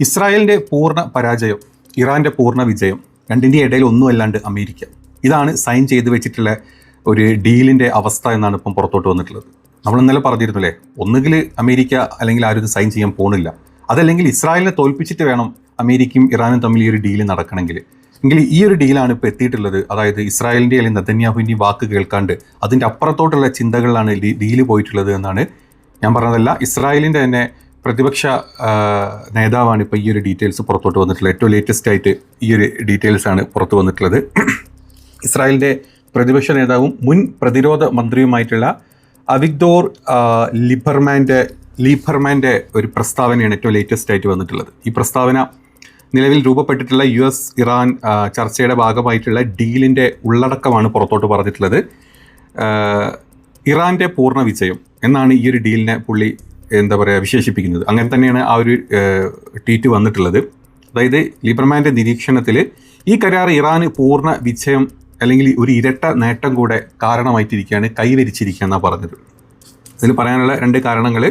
ഇസ്രായേലിൻ്റെ പൂർണ്ണ പരാജയം, ഇറാൻ്റെ പൂർണ്ണ വിജയം, രണ്ടിൻ്റെ ഇടയിൽ ഒന്നുമല്ലാണ്ട് അമേരിക്ക. ഇതാണ് സൈൻ ചെയ്ത് വെച്ചിട്ടുള്ള ഒരു ഡീലിൻ്റെ അവസ്ഥ എന്നാണ് ഇപ്പം പുറത്തോട്ട് വന്നിട്ടുള്ളത്. നമ്മൾ ഇന്നലെ പറഞ്ഞിരുന്നില്ലേ, ഒന്നുകിൽ അമേരിക്ക അല്ലെങ്കിൽ ആരും ഇത് സൈൻ ചെയ്യാൻ പോകുന്നില്ല, അതല്ലെങ്കിൽ ഇസ്രായേലിനെ തോൽപ്പിച്ചിട്ട് വേണം അമേരിക്കയും ഇറാനും തമ്മിൽ ഈ ഒരു ഡീല് നടക്കണമെങ്കിൽ. എങ്കിൽ ഈ ഒരു ഡീലാണ് ഇപ്പോൾ എത്തിയിട്ടുള്ളത്. അതായത് ഇസ്രായേലിൻ്റെ അല്ലെങ്കിൽ നെതന്യാഹുവിൻ്റെയും വാക്ക് കേൾക്കാണ്ട് അതിൻ്റെ അപ്പുറത്തോട്ടുള്ള ചിന്തകളിലാണ് ഡീല് പോയിട്ടുള്ളത് എന്നാണ് ഞാൻ പറഞ്ഞതല്ല. ഇസ്രായേലിൻ്റെ തന്നെ പ്രതിപക്ഷ നേതാവാണ് ഇപ്പോൾ ഈ ഒരു ഡീറ്റെയിൽസ് പുറത്തോട്ട് വന്നിട്ടുള്ളത്. ഏറ്റവും ലേറ്റസ്റ്റ് ആയിട്ട് ഈ ഒരു ഡീറ്റെയിൽസാണ് പുറത്തു വന്നിട്ടുള്ളത്. ഇസ്രായേലിൻ്റെ പ്രതിപക്ഷ നേതാവും മുൻ പ്രതിരോധ മന്ത്രിയുമായിട്ടുള്ള അവിഗ്ദോർ ലീബർമാൻ്റെ ഒരു പ്രസ്താവനയാണ് ഏറ്റവും ലേറ്റസ്റ്റ് ആയിട്ട് വന്നിട്ടുള്ളത്. ഈ പ്രസ്താവന നിലവിൽ രൂപപ്പെട്ടിട്ടുള്ള US ഇറാൻ ചർച്ചയുടെ ഭാഗമായിട്ടുള്ള ഡീലിൻ്റെ ഉള്ളടക്കമാണ് പുറത്തോട്ട് പറഞ്ഞിട്ടുള്ളത്. ഇറാൻ്റെ പൂർണ്ണ വിജയം എന്നാണ് ഈ ഒരു ഡീലിനെ പുള്ളി വിശേഷിപ്പിക്കുന്നത്. അങ്ങനെ തന്നെയാണ് ആ ഒരു ട്വീറ്റ് വന്നിട്ടുള്ളത്. അതായത് ലിബർമാൻ്റെ നിരീക്ഷണത്തിൽ ഈ കരാർ ഇറാന് പൂർണ്ണ വിജയം അല്ലെങ്കിൽ ഒരു ഇരട്ട നേട്ടം കൂടെ കാരണമായിട്ടിരിക്കുകയാണ്, കൈവരിച്ചിരിക്കുക എന്നാണ് പറഞ്ഞത്. ഇതിൽ പറയാനുള്ള രണ്ട് കാരണങ്ങൾ: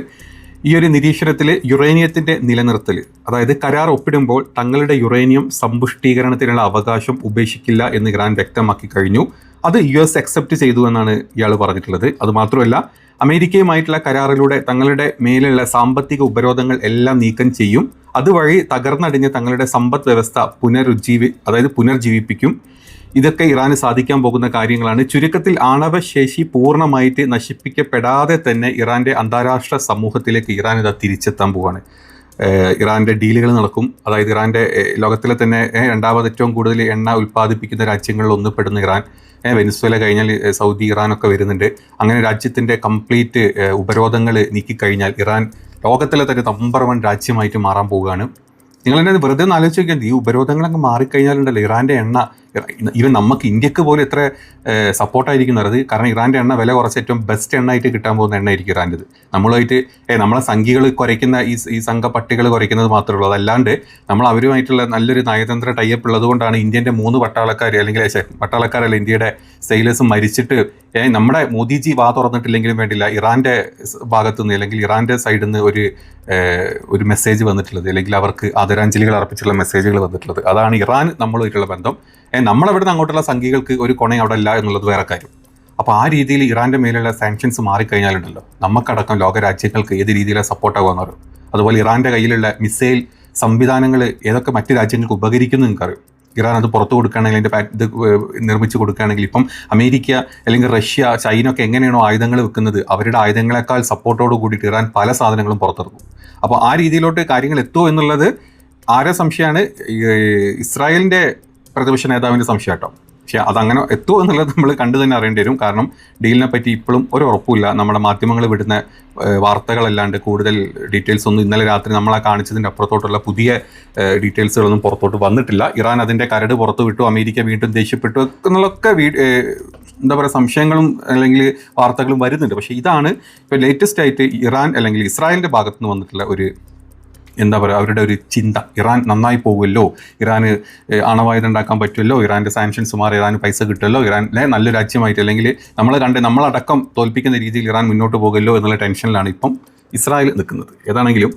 ഈ ഒരു നിരീക്ഷണത്തിൽ യുറേനിയത്തിൻ്റെ നിലനിർത്തൽ, അതായത് കരാർ ഒപ്പിടുമ്പോൾ തങ്ങളുടെ യുറേനിയം സമ്പുഷ്ടീകരണത്തിനുള്ള അവകാശം ഉപേക്ഷിക്കില്ല എന്ന് ഇറാൻ വ്യക്തമാക്കി കഴിഞ്ഞു. അത് US അക്സെപ്റ്റ് ചെയ്തു എന്നാണ് ഇയാൾ പറഞ്ഞിട്ടുള്ളത്. അതുമാത്രമല്ല, അമേരിക്കയുമായിട്ടുള്ള കരാറിലൂടെ തങ്ങളുടെ മേലുള്ള സാമ്പത്തിക ഉപരോധങ്ങൾ എല്ലാം നീക്കം ചെയ്യും. അതുവഴി തകർന്നടിഞ്ഞ തങ്ങളുടെ സമ്പദ് വ്യവസ്ഥ പുനർജീവിപ്പിക്കും. ഇതൊക്കെ ഇറാന് സാധിക്കാൻ പോകുന്ന കാര്യങ്ങളാണ്. ചുരുക്കത്തിൽ ആണവശേഷി പൂർണ്ണമായിട്ട് നശിപ്പിക്കപ്പെടാതെ തന്നെ ഇറാൻ്റെ അന്താരാഷ്ട്ര സമൂഹത്തിലേക്ക് ഇറാൻ ഇതാ തിരിച്ചെത്താൻ പോവുകയാണ്. ഇറാൻ്റെ ഡീലുകൾ നടക്കും. അതായത് ഇറാൻ്റെ ലോകത്തിലെ തന്നെ രണ്ടാമത് ഏറ്റവും കൂടുതൽ എണ്ണ ഉൽപ്പാദിപ്പിക്കുന്ന രാജ്യങ്ങളിൽ ഒന്ന് പെടുന്ന ഇറാൻ, വെനിസ്വേല കഴിഞ്ഞാൽ സൗദി, ഇറാനൊക്കെ വരുന്നുണ്ട്. അങ്ങനെ രാജ്യത്തിൻ്റെ കംപ്ലീറ്റ് ഉപരോധങ്ങൾ നീക്കിക്കഴിഞ്ഞാൽ ഇറാൻ ലോകത്തിലെ തന്നെ നമ്പർ 1 രാജ്യമായിട്ട് മാറാൻ പോവുകയാണ്. നിങ്ങളെന്നെ വെറുതെ ഒന്ന് ആലോചിച്ച് നോക്കിയാൽ ഈ ഉപരോധങ്ങളൊക്കെ മാറിക്കഴിഞ്ഞാലുണ്ടല്ലോ ഇറാൻ്റെ എണ്ണ, ഈവൻ നമുക്ക് ഇന്ത്യക്ക് പോലും എത്ര സപ്പോർട്ടായിരിക്കുന്നത്. അത് കാരണം ഇറാൻ്റെ എണ്ണ വില കുറച്ച് ഏറ്റവും ബെസ്റ്റ് എണ്ണ ആയിട്ട് കിട്ടാൻ പോകുന്ന എണ്ണ ആയിരിക്കും ഇറാൻ്റെത്. നമ്മളുമായിട്ട് നമ്മളെ സംഖ്യകൾ കുറയ്ക്കുന്ന ഈ സംഘപട്ടികൾ കുറയ്ക്കുന്നത് മാത്രമേ ഉള്ളൂ. അതല്ലാണ്ട് നമ്മൾ അവരുമായിട്ടുള്ള നല്ലൊരു നയതന്ത്ര ടൈപ്പ് ഉള്ളതുകൊണ്ടാണ് ഇന്ത്യൻ്റെ 3 പട്ടാളക്കാർ അല്ലെങ്കിൽ പട്ടാളക്കാരല്ല ഇന്ത്യയുടെ സെയിലേഴ്സ് മരിച്ചിട്ട് നമ്മുടെ മോദിജി വാ തുറന്നിട്ടില്ലെങ്കിലും വേണ്ടില്ല ഇറാൻ്റെ ഭാഗത്തുനിന്ന് അല്ലെങ്കിൽ ഇറാൻ്റെ സൈഡിൽ നിന്ന് ഒരു മെസ്സേജ് വന്നിട്ടുള്ളത്, അല്ലെങ്കിൽ അവർക്ക് ആദരാഞ്ജലികൾ അർപ്പിച്ചുള്ള മെസ്സേജുകൾ വന്നിട്ടുള്ളത്. അതാണ് ഇറാൻ നമ്മളുമായിട്ടുള്ള ബന്ധം. നമ്മളെവിടുന്ന് അങ്ങോട്ടുള്ള സംഖ്യകൾക്ക് ഒരു കൊണയും അവിടെ ഇല്ല എന്നുള്ളത് വേറെ കാര്യം. അപ്പോൾ ആ രീതിയിൽ ഇറാൻ്റെ മേലുള്ള സാങ്ഷൻസ് മാറിക്കഴിഞ്ഞാലുണ്ടല്ലോ നമുക്കടക്കം ലോകരാജ്യങ്ങൾക്ക് ഏത് രീതിയിലാണ് സപ്പോർട്ടാകുമെന്ന് പറയും. അതുപോലെ ഇറാൻ്റെ കയ്യിലുള്ള മിസൈൽ സംവിധാനങ്ങൾ ഏതൊക്കെ മറ്റ് രാജ്യങ്ങൾക്ക് ഉപകരിക്കുന്നു നിങ്ങൾക്കറിയും. ഇറാൻ അത് പുറത്തു കൊടുക്കുകയാണെങ്കിൽ അതിൻ്റെ നിർമ്മിച്ച് കൊടുക്കുകയാണെങ്കിൽ ഇപ്പം അമേരിക്ക അല്ലെങ്കിൽ റഷ്യ, ചൈന ഒക്കെ എങ്ങനെയാണോ ആയുധങ്ങൾ വെക്കുന്നത്, അവരുടെ ആയുധങ്ങളെക്കാൾ സപ്പോർട്ടോട് കൂടിയിട്ട് ഇറാൻ പല സാധനങ്ങളും പുറത്തിറക്കും. അപ്പോൾ ആ രീതിയിലോട്ട് കാര്യങ്ങൾ എത്തുമോ എന്നുള്ളത് ആരെ സംശയമാണ്? ഇസ്രായേലിൻ്റെ പ്രതിപക്ഷ നേതാവിൻ്റെ സംശയം കേട്ടോ. പക്ഷേ അതങ്ങനെ എത്തുമോ എന്നുള്ളത് നമ്മൾ കണ്ടു തന്നെ അറിയേണ്ടി വരും. കാരണം ഡീലിനെ പറ്റി ഇപ്പോഴും ഒരു ഉറപ്പില്ല. നമ്മുടെ മാധ്യമങ്ങൾ വിടുന്ന വാർത്തകളല്ലാണ്ട് കൂടുതൽ ഡീറ്റെയിൽസ് ഒന്നും ഇന്നലെ രാത്രി നമ്മളെ കാണിച്ചതിൻ്റെ അപ്പുറത്തോട്ടുള്ള പുതിയ ഡീറ്റെയിൽസുകളൊന്നും പുറത്തോട്ട് വന്നിട്ടില്ല. ഇറാൻ അതിൻ്റെ കരട് പുറത്തു വിട്ടു, അമേരിക്ക വീണ്ടും ദേഷ്യപ്പെട്ടു എന്നുള്ളൊക്കെ സംശയങ്ങളും അല്ലെങ്കിൽ വാർത്തകളും വരുന്നുണ്ട്. പക്ഷേ ഇതാണ് ഇപ്പോൾ ലേറ്റസ്റ്റ് ആയിട്ട് ഇറാൻ അല്ലെങ്കിൽ ഇസ്രായേലിൻ്റെ ഭാഗത്തു നിന്ന് വന്നിട്ടുള്ള അവരുടെ ഒരു ചിന്ത. ഇറാൻ നന്നായി പോകുമല്ലോ, ഇറാന് ആണവായുധം ഉണ്ടാക്കാൻ പറ്റുമല്ലോ, ഇറാൻ്റെ സാങ്ഷൻസ് മാറി ഇറാന് പൈസ കിട്ടുമല്ലോ, ഇറാനിലെ നല്ല രാജ്യമായിട്ട് അല്ലെങ്കിൽ നമ്മളടക്കം തോൽപ്പിക്കുന്ന രീതിയിൽ ഇറാൻ മുന്നോട്ട് പോകുമല്ലോ എന്നുള്ള ടെൻഷനിലാണ് ഇപ്പം ഇസ്രായേൽ നിൽക്കുന്നത്. ഏതാണെങ്കിലും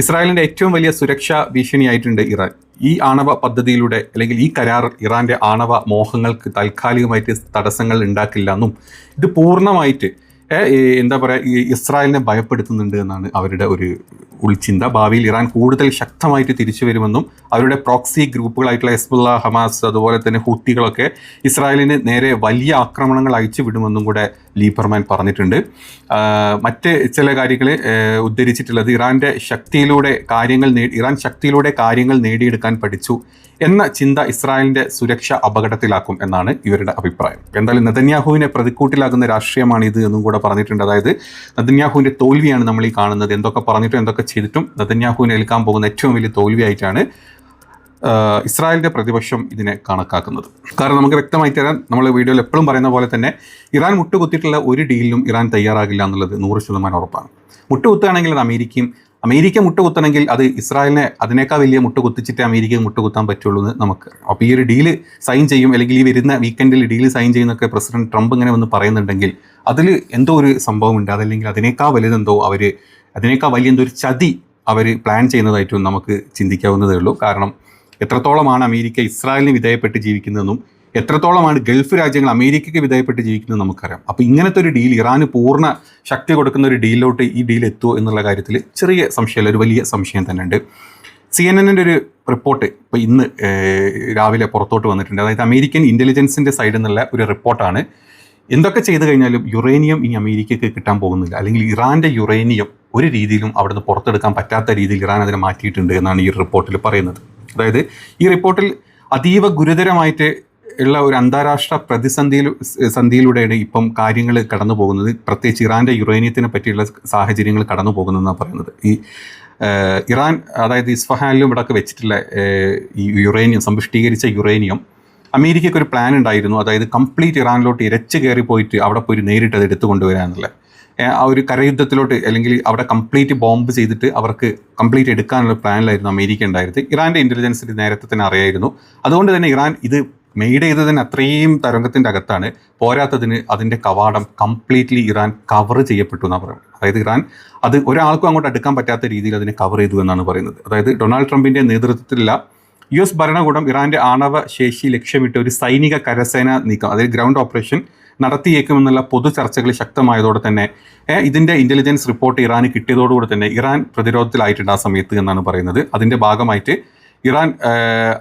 ഇസ്രായേലിൻ്റെ ഏറ്റവും വലിയ സുരക്ഷാ ഭീഷണിയായിട്ടുണ്ട് ഇറാൻ. ഈ ആണവ പദ്ധതിയിലൂടെ അല്ലെങ്കിൽ ഈ കരാർ ഇറാൻ്റെ ആണവ മോഹങ്ങൾക്ക് താൽക്കാലികമായിട്ട് തടസ്സങ്ങൾ ഉണ്ടാക്കില്ല എന്നും ഇത് പൂർണ്ണമായിട്ട് ഇസ്രായേലിനെ ഭയപ്പെടുത്തുന്നുണ്ട് എന്നാണ് അവരുടെ ഒരു ഉൾച്ചിന്ത. ഭാവിയിൽ ഇറാൻ കൂടുതൽ ശക്തമായിട്ട് തിരിച്ചു വരുമെന്നും അവരുടെ പ്രോക്സി ഗ്രൂപ്പുകളായിട്ടുള്ള ഹിസ്ബുള്ള, ഹമാസ്, അതുപോലെ തന്നെ ഹൂത്തികളൊക്കെ ഇസ്രായേലിന് നേരെ വലിയ ആക്രമണങ്ങൾ അയച്ചു വിടുമെന്നും കൂടെ ലീബർമാൻ പറഞ്ഞിട്ടുണ്ട്. മറ്റ് ചില കാര്യങ്ങൾ ഉദ്ധരിച്ചിട്ടുള്ളത് ഇറാൻ ശക്തിയിലൂടെ കാര്യങ്ങൾ നേടിയെടുക്കാൻ പഠിച്ചു എന്ന ചിന്ത ഇസ്രായേലിൻ്റെ സുരക്ഷ അപകടത്തിലാക്കും എന്നാണ് ഇവരുടെ അഭിപ്രായം. എന്തായാലും നെതന്യാഹുവിനെ പ്രതിക്കൂട്ടിലാക്കുന്ന രാഷ്ട്രീയമാണ് ഇത് എന്നും കൂടെ പറഞ്ഞിട്ടുണ്ട്. അതായത് നെതന്യാഹുവിൻ്റെ തോൽവിയാണ് നമ്മൾ ഈ കാണുന്നത്. എന്തൊക്കെ പറഞ്ഞിട്ടും എന്തൊക്കെ ചെയ്തിട്ടും നെതന്യാഹുവിനെ ഏൽക്കാൻ പോകുന്ന ഏറ്റവും വലിയ തോൽവിയായിട്ടാണ് ഇസ്രായേലിൻ്റെ പ്രതിപക്ഷം ഇതിനെ കണക്കാക്കുന്നത്. കാരണം നമുക്ക് വ്യക്തമായിട്ട് തരാൻ നമ്മൾ വീഡിയോയിൽ എപ്പോഴും പറയുന്ന പോലെ തന്നെ ഇറാൻ മുട്ടുകുത്തിയിട്ടുള്ള ഒരു ഡീലിനും ഇറാൻ തയ്യാറാകില്ല എന്നുള്ളത് 100% ഉറപ്പാണ്. മുട്ടുകുത്തുകയാണെങ്കിൽ അത് അമേരിക്ക മുട്ടുകുത്തണമെങ്കിൽ അത് ഇസ്രായേലിനെ അതിനേക്കാൾ വലിയ മുട്ടുകുത്തിച്ചിട്ട് അമേരിക്കയെ മുട്ടുകുത്താൻ പറ്റുള്ളൂ എന്ന് നമുക്ക്. അപ്പോൾ ഈ ഒരു ഡീല് സൈൻ ചെയ്യും അല്ലെങ്കിൽ ഈ വരുന്ന വീക്കെൻഡിൽ ഡീല് സൈൻ ചെയ്യുന്നൊക്കെ പ്രസിഡന്റ് ട്രംപ് ഇങ്ങനെ വന്ന് പറയുന്നുണ്ടെങ്കിൽ അതിൽ എന്തോ ഒരു സംഭവമുണ്ട്. അതല്ലെങ്കിൽ അതിനേക്കാൾ വലുതെന്തോ അതിനേക്കാൾ വലിയ എന്തോ ഒരു ചതി അവർ പ്ലാൻ ചെയ്യുന്നതായിട്ടും നമുക്ക് ചിന്തിക്കാവുന്നതേ ഉള്ളൂ. കാരണം എത്രത്തോളമാണ് അമേരിക്ക ഇസ്രായേലിന് വിധേയപ്പെട്ട് ജീവിക്കുന്നതെന്നും എത്രത്തോളമാണ് ഗൾഫ് രാജ്യങ്ങൾ അമേരിക്കയ്ക്ക് വിധേയപ്പെട്ട് ജീവിക്കുന്നത് നമുക്കറിയാം. അപ്പോൾ ഇങ്ങനത്തെ ഒരു ഡീൽ, ഇറാന് പൂർണ്ണ ശക്തി കൊടുക്കുന്ന ഒരു ഡീലിലോട്ട് ഈ ഡീൽ എത്തുമോ എന്നുള്ള കാര്യത്തിൽ ചെറിയ സംശയമല്ല, ഒരു വലിയ സംശയം തന്നെ ഉണ്ട്. CNN-ൻ്റെ ഒരു റിപ്പോർട്ട് ഇപ്പോൾ ഇന്ന് രാവിലെ പുറത്തോട്ട് വന്നിട്ടുണ്ട്. അതായത് അമേരിക്കൻ ഇൻ്റലിജൻസിൻ്റെ സൈഡിൽ നിന്നുള്ള ഒരു റിപ്പോർട്ടാണ്. എന്തൊക്കെ ചെയ്തു കഴിഞ്ഞാലും യുറേനിയം ഇനി അമേരിക്കയ്ക്ക് കിട്ടാൻ പോകുന്നില്ല, അല്ലെങ്കിൽ ഇറാൻ്റെ യുറേനിയം ഒരു രീതിയിലും അവിടുന്ന് പുറത്തെടുക്കാൻ പറ്റാത്ത രീതിയിൽ ഇറാൻ അതിനെ മാറ്റിയിട്ടുണ്ട് എന്നാണ് ഈ റിപ്പോർട്ടിൽ പറയുന്നത്. അതായത് ഈ റിപ്പോർട്ടിൽ അതീവ ഗുരുതരമായിട്ട് ഉള്ള ഒരു അന്താരാഷ്ട്ര സന്ധിയിലൂടെയാണ് ഇപ്പം കാര്യങ്ങൾ കടന്നു പോകുന്നത്. പ്രത്യേകിച്ച് ഇറാൻ്റെ യുറേനിയത്തിനെ പറ്റിയുള്ള സാഹചര്യങ്ങൾ കടന്നു പോകുന്നതെന്നാണ് പറയുന്നത്. ഈ ഇറാൻ, അതായത് ഇസ്ഫഹാനിലും ഇവിടെയൊക്കെ വെച്ചിട്ടുള്ള ഈ യുറേനിയം, സമ്പുഷ്ടീകരിച്ച യുറേനിയം അമേരിക്കയ്ക്ക് ഒരു പ്ലാൻ ഉണ്ടായിരുന്നു. അതായത് കംപ്ലീറ്റ് ഇറാനിലോട്ട് ഇരച്ച് കയറി പോയിട്ട് അവിടെ പോയി നേരിട്ട് അത് എടുത്തു കൊണ്ടുവരാനുള്ള ആ ഒരു കരയുദ്ധത്തിലോട്ട്, അല്ലെങ്കിൽ അവിടെ കംപ്ലീറ്റ് ബോംബ് ചെയ്തിട്ട് അവർക്ക് കംപ്ലീറ്റ് എടുക്കാനുള്ള പ്ലാനിലായിരുന്നു അമേരിക്ക ഉണ്ടായിരുന്നത്. ഇറാൻ്റെ ഇൻ്റലിജൻസിന് നേരത്തെ തന്നെ അറിയായിരുന്നു. അതുകൊണ്ട് തന്നെ ഇറാൻ ഇത് മെയ്ഡ് ചെയ്തത് തന്നെ അത്രയും തരംഗത്തിൻ്റെ അകത്താണ്. പോരാത്തതിന് അതിൻ്റെ കവാടം കംപ്ലീറ്റ്ലി ഇറാൻ കവർ ചെയ്യപ്പെട്ടു എന്നാണ് പറയുന്നത്. അതായത് ഇറാൻ അത് ഒരാൾക്കും അങ്ങോട്ട് അടുക്കാൻ പറ്റാത്ത രീതിയിൽ അതിനെ കവർ ചെയ്തു എന്നാണ് പറയുന്നത്. അതായത് ഡൊണാൾഡ് ട്രംപിൻ്റെ നേതൃത്വത്തിലുള്ള US ഭരണകൂടം ഇറാൻ്റെ ആണവ ശേഷി ലക്ഷ്യമിട്ട് ഒരു സൈനിക കരസേന നീക്കം, അതായത് ഗ്രൗണ്ട് ഓപ്പറേഷൻ നടത്തിയേക്കുമെന്നുള്ള പൊതു ചർച്ചകൾ ശക്തമായതോടെ തന്നെ ഇതിൻ്റെ ഇൻ്റലിജൻസ് റിപ്പോർട്ട് ഇറാന് കിട്ടിയതോടുകൂടി തന്നെ ഇറാൻ പ്രതിരോധത്തിലായിട്ടുണ്ട് ആ സമയത്ത് എന്നാണ് പറയുന്നത്. അതിൻ്റെ ഭാഗമായിട്ട് ഇറാൻ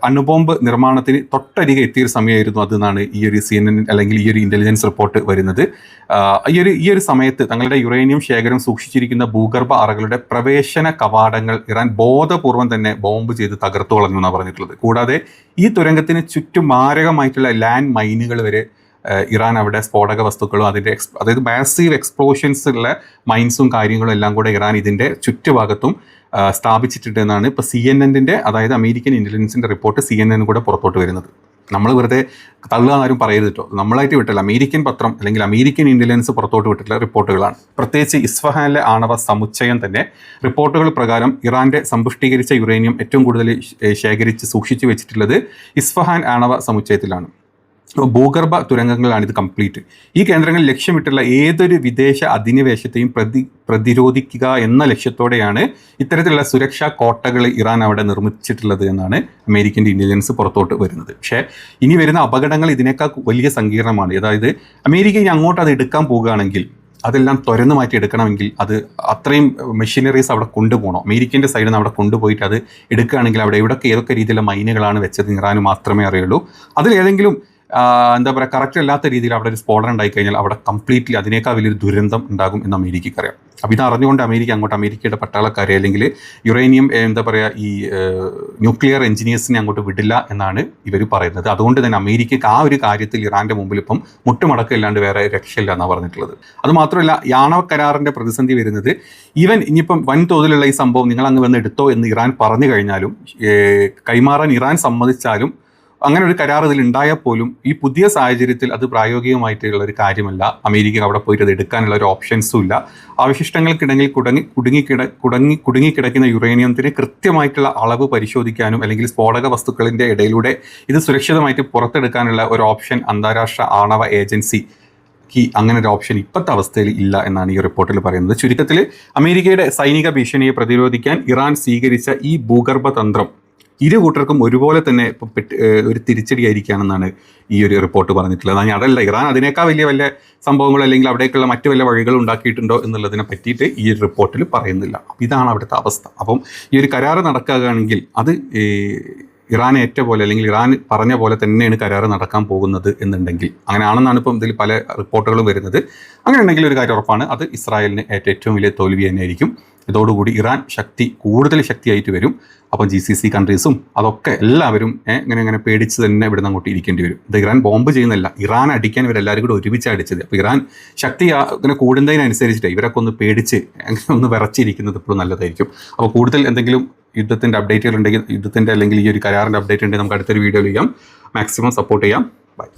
അണുബോംബ് നിർമ്മാണത്തിന് തൊട്ടരികെ എത്തിയൊരു സമയമായിരുന്നു അതെന്നാണ് ഈ ഒരു CNN അല്ലെങ്കിൽ ഈ ഒരു ഇൻ്റലിജൻസ് റിപ്പോർട്ട് വരുന്നത്. ഈ ഒരു സമയത്ത് തങ്ങളുടെ യുറേനിയം ശേഖരം സൂക്ഷിച്ചിരിക്കുന്ന ഭൂഗർഭ അറകളുടെ പ്രവേശന കവാടങ്ങൾ ഇറാൻ ബോധപൂർവം തന്നെ ബോംബ് ചെയ്ത് തകർത്തു കളഞ്ഞു എന്നാണ് പറഞ്ഞിട്ടുള്ളത്. കൂടാതെ ഈ തുരങ്കത്തിന് ചുറ്റും മാരകമായിട്ടുള്ള ലാൻഡ് മൈനുകൾ വരെ ഇറാൻ അവിടെ സ്ഫോടക വസ്തുക്കളും അതിൻ്റെ അതായത് മാസീവ് എക്സ്പ്ലോഷൻസ് ഉള്ള മൈൻസും കാര്യങ്ങളും എല്ലാം കൂടെ ഇറാൻ ഇതിൻ്റെ ചുറ്റുഭാഗത്തും സ്ഥാപിച്ചിട്ടുണ്ടെന്നാണ് ഇപ്പോൾ CNN-ൻ്റെ, അതായത് അമേരിക്കൻ ഇൻ്റലിജൻസിൻ്റെ റിപ്പോർട്ട് CNN കൂടെ പുറത്തോട്ട് വരുന്നത്. നമ്മൾ വെറുതെ തള്ളുക ആരും പറയരുത് കേട്ടോ. നമ്മളായിട്ട് വിട്ടില്ല, അമേരിക്കൻ പത്രം അല്ലെങ്കിൽ അമേരിക്കൻ ഇൻ്റലിജൻസ് പുറത്തോട്ട് വിട്ടിട്ടുള്ള റിപ്പോർട്ടുകളാണ്. പ്രത്യേകിച്ച് ഇസ്ഫഹാനിലെ ആണവ സമുച്ചയം തന്നെ റിപ്പോർട്ടുകൾ പ്രകാരം ഇറാൻ്റെ സമ്പുഷ്ടീകരിച്ച യുറേനിയം ഏറ്റവും കൂടുതൽ ശേഖരിച്ച് സൂക്ഷിച്ചു വെച്ചിട്ടുള്ളത് ഇസ്ഫഹാൻ ആണവ സമുച്ചയത്തിലാണ്. ഭൂഗർഭ തുരങ്കങ്ങളാണ് ഇത് കംപ്ലീറ്റ്. ഈ കേന്ദ്രങ്ങൾ ലക്ഷ്യമിട്ടുള്ള ഏതൊരു വിദേശ അധിനിവേശത്തെയും പ്രതിരോധിക്കുക എന്ന ലക്ഷ്യത്തോടെയാണ് ഇത്തരത്തിലുള്ള സുരക്ഷാ കോട്ടകൾ ഇറാൻ അവിടെ നിർമ്മിച്ചിട്ടുള്ളത് എന്നാണ് അമേരിക്കൻ ഇൻ്റലിജൻസ് പുറത്തോട്ട് വരുന്നത്. പക്ഷേ ഇനി വരുന്ന അപകടങ്ങൾ ഇതിനേക്കാൾ വലിയ സങ്കീർണമാണ്. അതായത് അമേരിക്ക ഇനി അങ്ങോട്ട് അത് എടുക്കാൻ പോകുകയാണെങ്കിൽ, അതെല്ലാം തുരന്ന് മാറ്റി എടുക്കണമെങ്കിൽ അത് അത്രയും മെഷീനറീസ് അവിടെ കൊണ്ടുപോകണം. അമേരിക്കൻ്റെ സൈഡിൽ നിന്ന് അവിടെ കൊണ്ടുപോയിട്ട് അത് എടുക്കുകയാണെങ്കിൽ അവിടെ ഏതൊക്കെ രീതിയിലുള്ള മൈനുകളാണ് വെച്ചത് ഇറാന് മാത്രമേ അറിയുള്ളൂ. അതിലേതെങ്കിലും എന്താ പറയുക കറക്റ്റ് അല്ലാത്ത രീതിയിൽ അവിടെ ഒരു സ്ഫോടനം ഉണ്ടായിക്കഴിഞ്ഞാൽ അവിടെ കംപ്ലീറ്റ്ലി അതിനേക്കാൾ വലിയൊരു ദുരന്തം ഉണ്ടാകും എന്ന് അമേരിക്കയ്ക്ക് അറിയാം. അപ്പോൾ ഇത് അറിഞ്ഞുകൊണ്ട് അമേരിക്കയുടെ പട്ടാളക്കാരെ അല്ലെങ്കിൽ യുറേനിയം എന്താ പറയുക ഈ ന്യൂക്ലിയർ എഞ്ചിനീയേഴ്സിനെ അങ്ങോട്ട് വിടില്ല എന്നാണ് ഇവർ പറയുന്നത്. അതുകൊണ്ട് തന്നെ അമേരിക്കയ്ക്ക് ആ ഒരു കാര്യത്തിൽ ഇറാൻ്റെ മുമ്പിൽ ഇപ്പം മുട്ടുമടക്കമില്ലാണ്ട് വേറെ രക്ഷയില്ല എന്നാണ് പറഞ്ഞിട്ടുള്ളത്. അതുമാത്രമല്ല, ഈ ആണവ കരാറിൻ്റെ പ്രതിസന്ധി വരുന്നത് ഈവൻ ഇനിയിപ്പം വൻതോതിലുള്ള ഈ സംഭവം നിങ്ങൾ അങ്ങ് വന്ന് എടുത്തോ എന്ന് ഇറാൻ പറഞ്ഞു കഴിഞ്ഞാലും, കൈമാറാൻ ഇറാൻ സമ്മതിച്ചാലും, അങ്ങനെ ഒരു കരാർ ഇതിൽ ഉണ്ടായാൽ പോലും ഈ പുതിയ സാഹചര്യത്തിൽ അത് പ്രായോഗികമായിട്ടുള്ള ഒരു കാര്യമല്ല. അമേരിക്ക അവിടെ പോയിട്ട് അത് എടുക്കാനുള്ള ഒരു ഓപ്ഷൻസും ഇല്ല. അവശിഷ്ടങ്ങൾക്കിടങ്ങിൽ കുടുങ്ങിക്കിടക്കുന്ന യുറേനിയത്തിന് കൃത്യമായിട്ടുള്ള അളവ് പരിശോധിക്കാനും അല്ലെങ്കിൽ സ്ഫോടക വസ്തുക്കളിൻ്റെ ഇടയിലൂടെ ഇത് സുരക്ഷിതമായിട്ട് പുറത്തെടുക്കാനുള്ള ഒരു ഓപ്ഷൻ അന്താരാഷ്ട്ര ആണവ ഏജൻസി അങ്ങനെ ഒരു ഓപ്ഷൻ ഇപ്പോഴത്തെ അവസ്ഥയിൽ ഇല്ല എന്നാണ് ഈ റിപ്പോർട്ടിൽ പറയുന്നത്. ചുരുക്കത്തിൽ അമേരിക്കയുടെ സൈനിക ഭീഷണിയെ പ്രതിരോധിക്കാൻ ഇറാൻ സ്വീകരിച്ച ഈ ഭൂഗർഭ തന്ത്രം ഇരു കൂട്ടർക്കും ഒരുപോലെ തന്നെ ഒരു തിരിച്ചടിയായിരിക്കുകയാണെന്നാണ് ഈ ഒരു റിപ്പോർട്ട് പറഞ്ഞിട്ടുള്ളത്. അതല്ല, ഇറാൻ അതിനേക്കാൾ വലിയ സംഭവങ്ങൾ അല്ലെങ്കിൽ അവിടേക്കുള്ള മറ്റു വല്ല വഴികൾ ഉണ്ടാക്കിയിട്ടുണ്ടോ എന്നുള്ളതിനെ പറ്റിയിട്ട് ഈ ഒരു റിപ്പോർട്ടിൽ പറയുന്നില്ല. ഇതാണ് അവിടുത്തെ അവസ്ഥ. അപ്പം ഈ ഒരു കരാറ് നടക്കുകയാണെങ്കിൽ അത് ഇറാൻ ഏറ്റ പോലെ അല്ലെങ്കിൽ ഇറാൻ പറഞ്ഞ പോലെ തന്നെയാണ് കരാറ് നടക്കാൻ പോകുന്നത് എന്നുണ്ടെങ്കിൽ, അങ്ങനെയാണെന്നാണ് ഇപ്പം ഇതിൽ പല റിപ്പോർട്ടുകളും വരുന്നത്. അങ്ങനെ ഉണ്ടെങ്കിൽ ഒരു കാര്യം ഉറപ്പാണ്, അത് ഇസ്രായേലിന് ഏറ്റവും വലിയ തോൽവി തന്നെയായിരിക്കും. ഇതോടുകൂടി ഇറാൻ കൂടുതൽ ശക്തിയായിട്ട് വരും. അപ്പം GCC കൺട്രീസും അതൊക്കെ എല്ലാവരും ഇങ്ങനെ പേടിച്ച് തന്നെ ഇവിടെ നിന്ന് അങ്ങോട്ട് ഇരിക്കേണ്ടി വരും. ഇത് ഇറാൻ ബോംബ് ചെയ്യുന്നില്ല, ഇറാൻ അടിക്കാൻ ഇവരെല്ലാവരും കൂടെ ഒരുമിച്ച് അടിച്ചത്. അപ്പോൾ ഇറാൻ ശക്തി ഇങ്ങനെ കൂടുന്നതിനനുസരിച്ചിട്ട് ഇവരൊക്കെ ഒന്ന് പേടിച്ച് അങ്ങനെ ഒന്ന് വിറച്ചിരിക്കുന്നത് ഇപ്പോഴും നല്ലതായിരിക്കും. അപ്പോൾ കൂടുതൽ എന്തെങ്കിലും യുദ്ധത്തിൻ്റെ അപ്ഡേറ്റുകൾ ഉണ്ടെങ്കിൽ, യുദ്ധത്തിൻ്റെ അല്ലെങ്കിൽ ഈ ഒരു കരാറിൻ്റെ അപ്ഡേറ്റ് ഉണ്ടെങ്കിൽ നമുക്ക് അടുത്തൊരു വീഡിയോ ചെയ്യാം. മാക്സിമം സപ്പോർട്ട് ചെയ്യാം. ബൈ.